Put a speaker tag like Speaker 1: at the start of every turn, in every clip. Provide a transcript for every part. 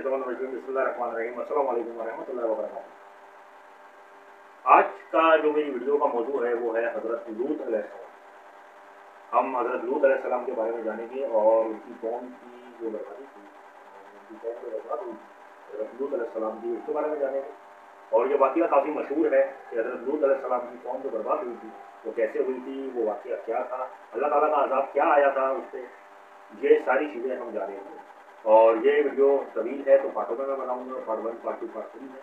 Speaker 1: बिस्मिल्लाहिर्रहमानिर्रहीम। अस्सलाम वालेकुम वरहमतुल्लाहि वबरकातुहू। आज का जो मेरी वीडियो का मौजू है वो है हज़रत लूत अलैहिस्सलाम। हम हज़रत लूत अलैहिस्सलाम के बारे में जानेंगे और उनकी कौम की जो बर्बादी थी, उनकी कौम जो बर्बाद हुई थी, हज़रत लूत अलैहिस्सलाम की, उसके बारे में जानेंगे। और ये वाक़या काफ़ी मशहूर है कि हज़रत लूत अलैहिस्सलाम की कौम जो बर्बाद हुई थी वो कैसे हुई थी, वो वाक़या क्या था, अल्लाह ताला का अज़ाब क्या आया था उस पर, ये सारी चीज़ें हम जानेंगे। और ये वीडियो तवील है तो पार्टों में मैं बनाऊंगा, पार्ट 1, पार्ट 2, पार्ट 3 है।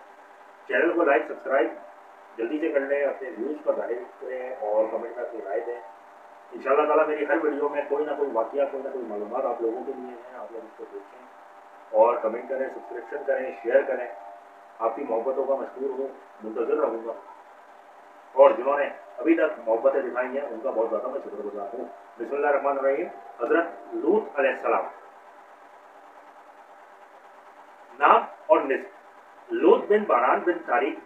Speaker 1: चैनल को लाइक सब्सक्राइब जल्दी से कर लें, अपने व्यूज़ पर जाहिर करें और कमेंट में अपनी राय दें। इंशाअल्लाह ताला मेरी हर वीडियो में कोई ना कोई वाक़या, कोई ना कोई मालूमात आप लोगों के लिए हैं। आप लोग उसको देखें और कमेंट करें, सब्सक्रिप्शन करें, शेयर करें। आपकी मोहब्बतों का मशहूर हो, मुंतज़िर रहूँगा। और जिन्होंने अभी तक मोहब्बतें दिखाई हैं उनका बहुत ज़्यादा मैं शुक्रगुज़ार हूँ। बिस्मिल्लाहिर्रहमानिर्रहीम। हज़रत लूत अलैहिस्सलाम। नाम और निस्ब। लूत बिन बारान बिन तारिक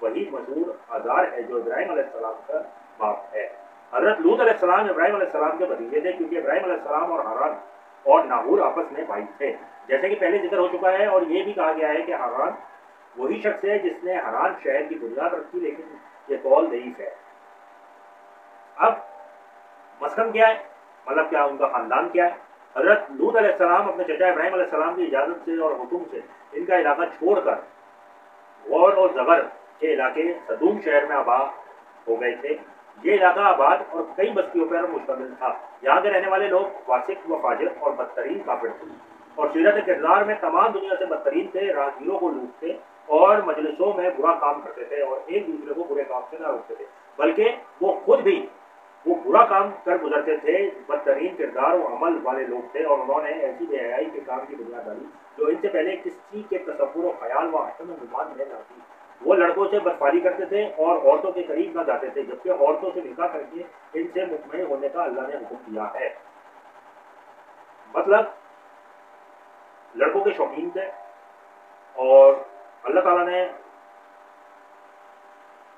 Speaker 1: वही मशहूर आज़ार है जो इब्राहिम अलैहिस्सलाम का बाप है। हज़रत लूत अलैहिस्सलाम इब्राहिम अलैहिस्सलाम के भतीजे थे, क्योंकि इब्राहिम अलैहिस्सलाम और हारान और नाहूर आपस में भाई थे, जैसे कि पहले जिक्र हो चुका है। और ये भी कहा गया है कि हारान वही शख्स है जिसने हारान शहर की बुनियाद रखी, लेकिन ये कौल दईफ है। अब मसलन क्या है, मतलब क्या उनका ख़ानदान क्या है। हज़रत लूत अलैहिस्सलाम अपने चचा इब्राहिम अलैहिस्सलाम की इजाज़त से और हुक्म से इनका इलाका छोड़कर गौर और ज़बर के इलाके सदूम शहर में आबाद हो गए थे। ये इलाका आबाद और कई बस्तियों पर मुश्तमिल था। यहाँ के रहने वाले लोग फासिक व फाजिर और बदतरीन काफिर थे और सीरत किरदार में तमाम दुनिया से बदतरीन थे। राहगीरों को लूटते और मजलिसों में बुरा काम करते थे और एक दूसरे को बुरे काम से न रोकते थे, बल्कि वो खुद भी वो बुरा काम कर गुजरते थे। बदतरीन किरदार व अमल वाले लोग थे और उन्होंने ऐसी बेहयाई के काम की बुनियाद डाली जो इनसे पहले किसी के तसव्वुर व ख्याल व हसन गुमान में न थी। वो लड़कों से बदफारी करते थे और औरतों के करीब न जाते थे, जबकि औरतों से निकाह करके इनसे मुतमईन होने का अल्लाह ने हुक्म दिया है। मतलब लड़कों के शौकीन थे और अल्लाह ताला ने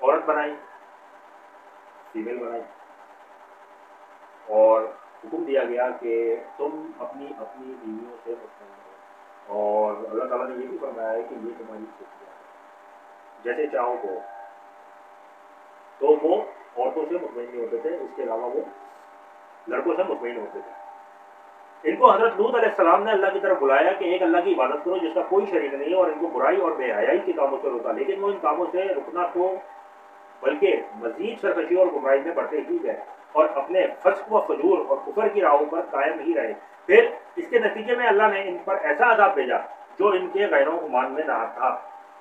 Speaker 1: औरत बनाई, फीमेल बनाई और हुक्म दिया गया कि तुम अपनी अपनी बीवियों से मुतमईन हो। और अल्लाह ताला ने ये भी फरमाया है कि ये तुम्हारी खुशियाँ हैं, जैसे चाहो को। तो वो औरतों से मुतमईन नहीं होते थे, इसके अलावा वो लड़कों से मुतमईन होते थे। इनको हज़रत लूत अलैहिस्सलाम ने अल्लाह की तरफ बुलाया कि एक अल्लाह की इबादत करो जिसका कोई शरीक नहीं है, और इनको बुराई और बेहयाई के कामों से रोका। लेकिन वो इन कामों से रुकना तो बल्कि मजीद सरकशी और गुमराही में बढ़ते ही गए और अपने फस्क व फजूर और कुफर की राहों पर कायम ही रहे। फिर इसके नतीजे में अल्लाह ने इन पर ऐसा अज़ाब भेजा जो इनके गैरों गुमान में ना था,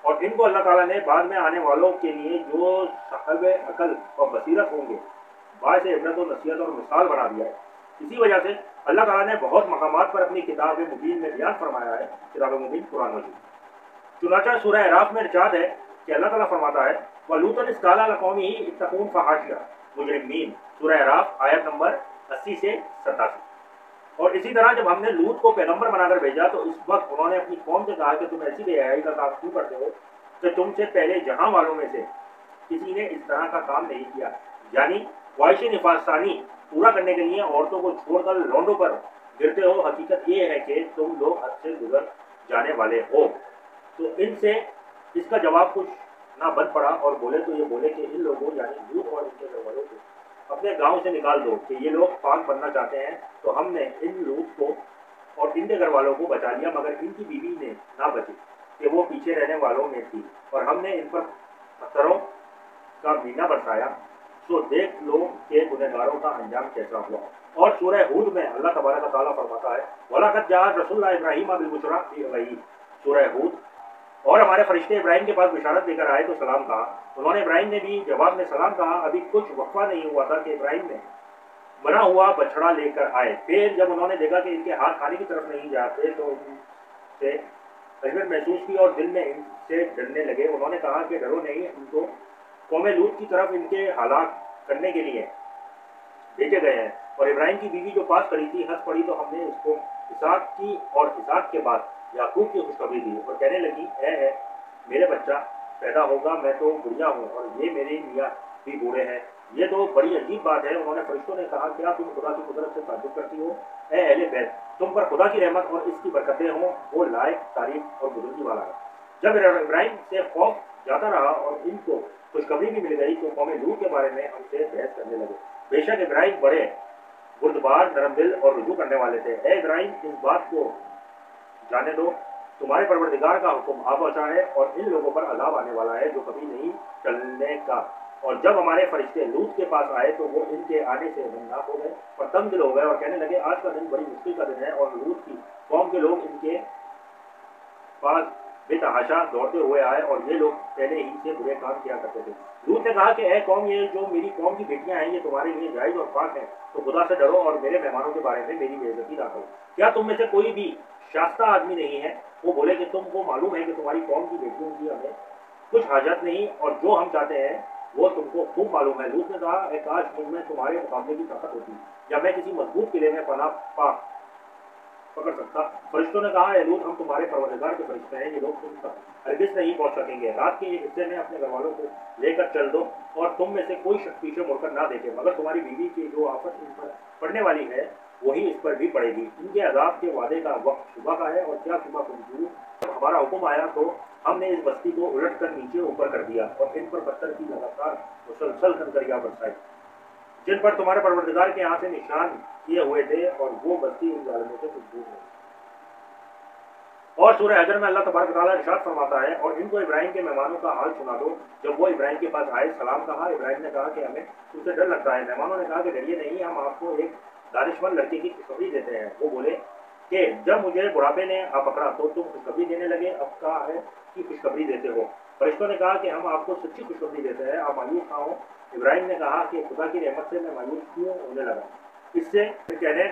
Speaker 1: और इनको अल्लाह ताला ने बाद में आने वालों के लिए जो साहिब अकल और बसीरत होंगे बायस इबरत और नसीहत और मिसाल बना दिया है। इसी वजह से अल्लाह ताला ने बहुत मकामात पर अपनी किताब मुबीन में बयान फरमाया है। किताब मुबीन कुरान मजीद। चुनाचा सूरह अराफ में इरशाद है कि अल्लाह ताला फरमाता है वलूतन इज़ क़ाला लिक़ौमिही इत्तक़ून फ़हाशिया मुजरिमीन। सूरह अराफ आयत नंबर 80 से 87। और इसी तरह जब हमने लूत को पैगंबर बनाकर भेजा तो इस वक्त उन्होंने अपनी कौम से कहा कि तुम ऐसी बेहयाई का काम क्यों करते हो कि तुमसे पहले जहां वालों में से किसी ने इस तरह का काम नहीं किया, यानी ख्वाहिश निफासानी पूरा करने के लिए औरतों को छोड़कर लौंडों पर गिरते हो। हकीकत ये है कि तुम लोग हद से गुजर जाने वाले हो। तो इनसे इसका जवाब कुछ ना बन पड़ा और बोले तो ये बोले कि इन लोगों यानी लूत और इनके घर वालों को अपने गांव से निकाल दो कि ये लोग पाक बनना चाहते हैं। तो हमने इन लूत को और इनके घर वालों को बचा लिया, मगर इनकी बीवी ने ना बची कि वो पीछे रहने वालों में थी, और हमने इन पर पत्थरों का मीना बरसाया। तो देख लो कि गुनहगारों का अंजाम कैसा हुआ। और सूरह हूद में अल्लाह तबारक व तआला फरमाता है वलक़द जाअ रसूलुल्लाह इब्राहीम बिल-बुशरा फी गही। सूरह हूद। और हमारे फरिश्ते इब्राहिम के पास बिशारत लेकर आए तो सलाम कहा। उन्होंने इब्राहिम ने भी जवाब में सलाम कहा। अभी कुछ वक्फा नहीं हुआ था कि इब्राहिम ने बना हुआ बछड़ा लेकर आए। फिर जब उन्होंने देखा कि इनके हाथ खाने की तरफ नहीं जाते तो इनसे तकलीफ महसूस की और दिल में इनसे डरने लगे। उन्होंने कहा कि डरो नहीं, इनको कौम लूत की तरफ इनके हलाक करने के लिए भेजे गए हैं। और इब्राहिम की बीवी जो पास खड़ी थी हंस पड़ी तो हमने उसको इसहाक की और इसहाक के बाद याकूब की खुशखबरी दी और कहने लगी मेरे बच्चा पैदा होगा, मैं तो बुढ़िया हूँ और ये मेरे मियाँ भी बूढ़े हैं, یہ تو بڑی عجیب بات ہے. انہوں نے فرشتوں نے کہا کیا تم خدا کی قدرت سے تعجب کرتی ہو؟ اے اہل بیت، تم پر خدا کی رحمت اور اس کی برکتیں ہوں، وہ لائق تعریف اور بزرگی والا ہے. جب ابراہیم سے خوف جاتا رہا اور ان کو خوشخبری بھی مل گئی تو قوم لوط کے بارے میں ہم سے بحث کرنے لگے. بے شک ابراہیم بڑے بردبار، نرم دل اور رجوع کرنے والے تھے. اے ابراہیم، اس بات کو جانے دو تمہارے پروردگار کا حکم آ پہنچا ہے اور ان لوگوں پر عذاب آنے والا ہے جو کبھی نہیں ٹلنے کا. اور جب ہمارے فرشتے لوط کے پاس آئے تو وہ ان کے آنے سے غمناک ہو گئے اور تنگ دل ہو گئے اور کہنے لگے آج کا دن بڑی مشکل کا دن ہے اور لوط کی قوم کے لوگ ان کے پاس بے تحاشا دوڑتے ہوئے آئے اور یہ لوگ پہلے ہی سے برے کام کیا کرتے تھے. لوط نے کہا کہ اے قوم، یہ جو میری قوم کی بیٹیاں ہیں یہ تمہارے لیے جائز اور پاک ہیں، تو خدا سے ڈرو اور میرے مہمانوں کے بارے میں میری بے عزتی نہ کرو. کیا تم میں سے کوئی بھی شائستہ آدمی نہیں ہے؟ وہ بولے کہ تم کو معلوم ہے کہ تمہاری قوم کی بیٹیوں کی ہمیں کچھ حاجت نہیں اور جو ہم چاہتے ہیں وہ تم کو خوب معلوم ہے. لوط نے کہا اے کاش مجھ میں تمہارے مقابلے کی طاقت ہوتی یا میں کسی مضبوط قلعے میں پناہ پکڑ سکتا. فرشتوں نے کہا اے لوط، ہم تمہارے پروردگار کے فرشتے ہیں، یہ لوگ تم تک ہرگز نہیں پہنچ سکیں گے. رات کے ایک حصے میں اپنے گھر والوں کو لے کر چل دو اور تم میں سے کوئی شخص پیچھے مڑ کر نہ دیکھے، مگر تمہاری بیوی کی جو آفت ان پر پڑنے والی ہے وہی اس پر بھی پڑے گی. ان کے عذاب کے وعدے کا وقت صبح کا ہے اور کیا صبح منظور. جب ہمارا حکم آیا تو ہم نے اس بستی کو الٹ کر نیچے اوپر کر دیا اور ان پر پتھر کی لگاتار مسلسل کنکریاں برسائی جن پر تمہارے پروردگار کے یہاں سے نشان کیے ہوئے تھے اور وہ بستی ان ظالموں سے کچھ دور ہے. اور سورہ حجر میں اللہ تبارک تعالیٰ ارشاد فرماتا ہے اور ان کو ابراہیم کے مہمانوں کا حال سنا دو. جب وہ ابراہیم کے پاس آئے سلام کہا. ابراہیم نے کہا کہ ہمیں تم سے ڈر لگتا ہے. مہمانوں نے کہا کہ ڈریے نہیں، ہم آپ کو ایک دانشمند لڑکے کی خوشخبری دیتے ہیں. وہ بولے کہ جب مجھے بڑھاپے نے آ پکڑا تو تم خوشخبری دینے لگے، اب کہا ہے کہ خوشخبری دیتے ہو. فرشتوں نے کہا کہ ہم آپ کو سچی خوشخبری دیتے ہیں، آپ مایوس نہ ہو. ابراہیم نے کہا کہ خدا کی رحمت سے میں مایوس کیوں ہونے لگا؟ اس سے کہنے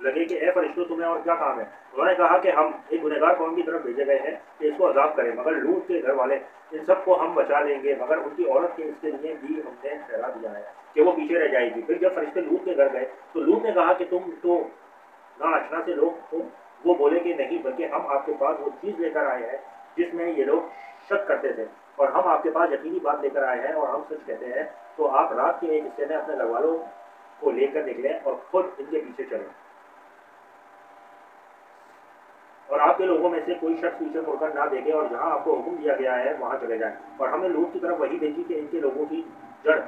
Speaker 1: لگے کہ اے فرشتوں تمہیں اور کیا کام ہے؟ انہوں نے کہا کہ ہم ایک گنہگار قوم کی طرف بھیجے گئے ہیں کہ اس کو عذاب کریں، مگر لوط کے گھر والے ان سب کو ہم بچا لیں گے، مگر ان کی عورت کے اس کے لیے بھی ہم نے ٹھہرا دیا ہے کہ وہ پیچھے رہ جائے گی. پھر جب فرشتے لوط کے گھر گئے تو لوط نے کہا کہ تم تو ناآشنا سے لوگ ہو. وہ بولے کہ نہیں، بلکہ ہم آپ کے پاس وہ چیز لے کر آئے ہیں جس میں یہ لوگ شک کرتے تھے اور ہم آپ کے پاس یقینی بات لے کر آئے ہیں اور ہم سچ کہتے ہیں. تو آپ رات کے ایک حصے میں اپنے گھر والوں کو لے کر نکلیں اور خود ان کے پیچھے چلیں اور آپ کے لوگوں میں سے کوئی شخص پیچھے مڑ کر نہ دیکھے اور جہاں آپ کو حکم دیا گیا ہے وہاں چلے جائیں. اور ہم نے لوط کی طرف وہی بھیجی کہ ان کے لوگوں کی جڑ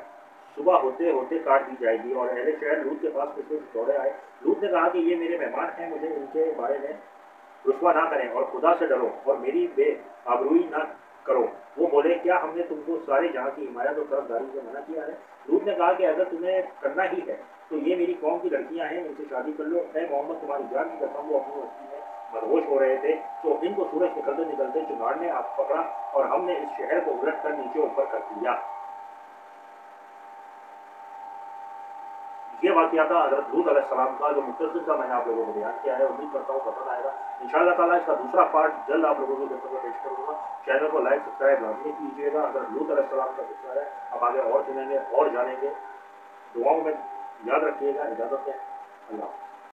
Speaker 1: صبح ہوتے ہوتے کاٹ دی جائے گی. اور اہل شہر لوط کے پاس کچھ دوڑے آئے. لوط نے کہا کہ یہ میرے مہمان ہیں، مجھے ان کے بارے میں رسوا نہ کریں اور خدا سے ڈرو اور میری بے آبروئی نہ کرو. وہ بولے کیا ہم نے تم کو سارے جہاں کی حمایت اور طرفداری سے منع کیا ہے؟ لوط نے کہا کہ اگر تمہیں کرنا ہی ہے تو یہ میری قوم کی لڑکیاں ہیں، ان سے شادی کر لو. اے محمد، تمہاری جان کی قسم، وہ اپنی وسطی میں مدہوش ہو رہے تھے تو ان کو سورج نکلتے نکلتے چنگاڑ نے آپ پکڑا اور ہم نے اس شہر کو الٹ کر نیچے اوپر کر دیا. یہ واقعہ تھا حضرت لوط علیہ السلام کا، جو مختصر کا میں نے آپ لوگوں کو بیان کیا ہے. امید کرتا ہوں پسند آئے گا. انشاءاللہ تعالیٰ اس کا دوسرا پارٹ جلد آپ لوگوں کو پیش کروں گا. چینل کو لائک سبسکرائب لازمی کیجیے گا. حضرت لوط علیہ السلام کا قصہ ہے، اب آگے اور سنیں گے اور جانیں گے. دعاؤں میں یاد رکھیے گا. اجازت ہے. اللہ